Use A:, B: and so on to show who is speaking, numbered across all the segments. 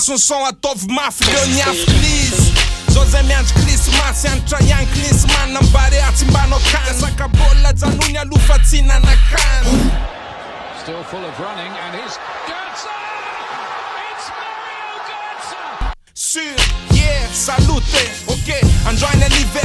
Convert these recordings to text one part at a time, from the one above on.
A: Faço um som a tove mafia, eu feliz. Zoze mianj Christmas, janë qa janë Christmas. Në mbare atë mba no kanë. Sa ka bolla zanunja lufa cina na kanë.
B: Still full of running and he's Götze! It's Mario Götze!
A: Sur, yeah, salute, ok. Androany Anniv,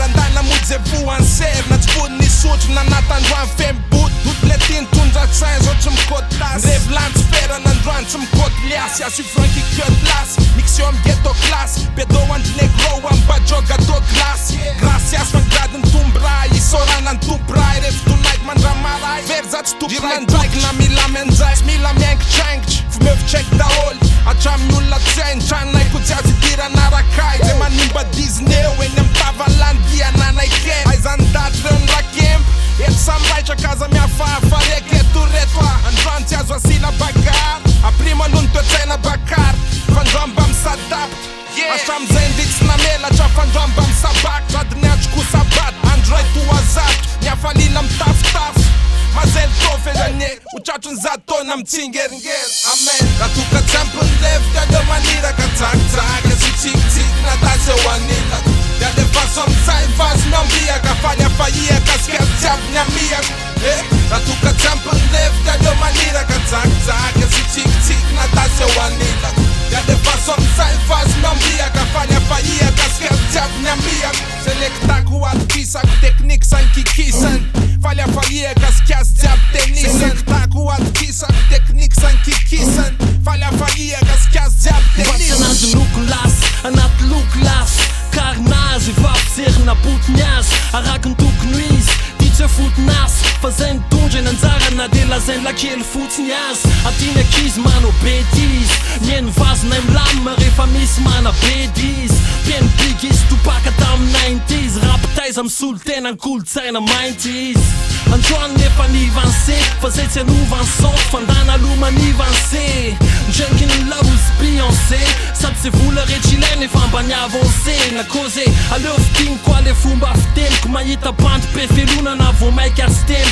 A: andaj na mudze vuan ser. Na t'bud një suq, na nata Androany fem but. Dut letin tundra qajn, zot që m'kot tas. Rev lan sfera, në Androany që m'kot ljas. Ja sy franki kjët las, miksiom ghetto klas. Bedoan t'negroan, ba gjoga do glas. Gracias më gradën t'u mbraj, i soran an t'u braj. Rev t'u najt man dramaraj, verzat t'u praj. Ndajk na mila me ndzaj, smila mjenk qenq. Fmëv qek da ol, a qam njulla qenq. Qanaj ku qjazi tira na rakaj. Zema nimba Disney, e njëm tava landia na najkem. Aj zandat rën rakem, jetë samraj që kaza mja fare kretu retwa. Androany t'ja zwa si na bagar, a prima lun të cena bakar. Fandron bam s'adapt, așa am zendit snamela qa fandron bam sabak. Qa dnea qku sabat, Android tu azat. Nja falinam taf ma zel tofe dhe nje. U qa që n'zato nam cinger nger. Amen. Ka tu ka qam për ndev, tja dhe manira ka cak. E si cik, na ta se wanila. Tja dhe fason saj fas në mbija. Ka falja fajia, ka s'ker qap nja mija. Ka tu ka qam për ndev, tja dhe manira ka cak. E si cik, na ta se wanila. Tja dhe fason saj fas në mbija. Ka falja fajia, ka s'ker qap nja mija. Selekta ku atë kisa, ku teknik sa n'kikisen. Falja fajia, ka s'kjas gjap tenisen. Selekta ku atë kisa, ku teknik sa n'kikisen. Falja fajia, ka s'kjas gjap tenisen.
C: Wat ze aan de las, aan het las. Karnaz, i vapsir na put njas. A raken tuk nuis, die ze fut nas. Fazend dungeon en zara na de la zen la kiel fut njas. A tine kies man o betis. Nien vas nem lammer e famis man a bedis. Bien bigis, tu pakat am 90s. Raptais am sulten an Kolotsaina Mainty. Androany Anniv an se, fazet ja nu van sof. Vandana luma Anniv an se. Junkin lavus Beyoncé. Sat se vuller e chilene fan bagna avance. Na cose a luftin quale fumba ftem. Cum aita band pe feluna na vo mai chiar stem.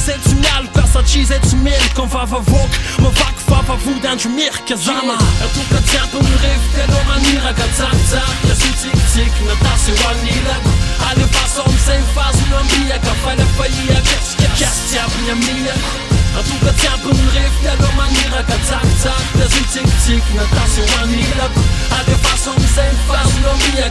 C: Zet mial casa ci zet mel con fava vok. Mă fac fava vudan ju mir kazama. Er tu ka tjap un rev te lo manira ka tsak tsak. Ja su tik na ta se wanila. Ale fason sen faz no mbia ka fala faia ka tjap nya mia. Er tu ka tjap un rev te lo manira ka tsak tsak. Ja su tik na ta se wanila. Ale fason sen faz no mbia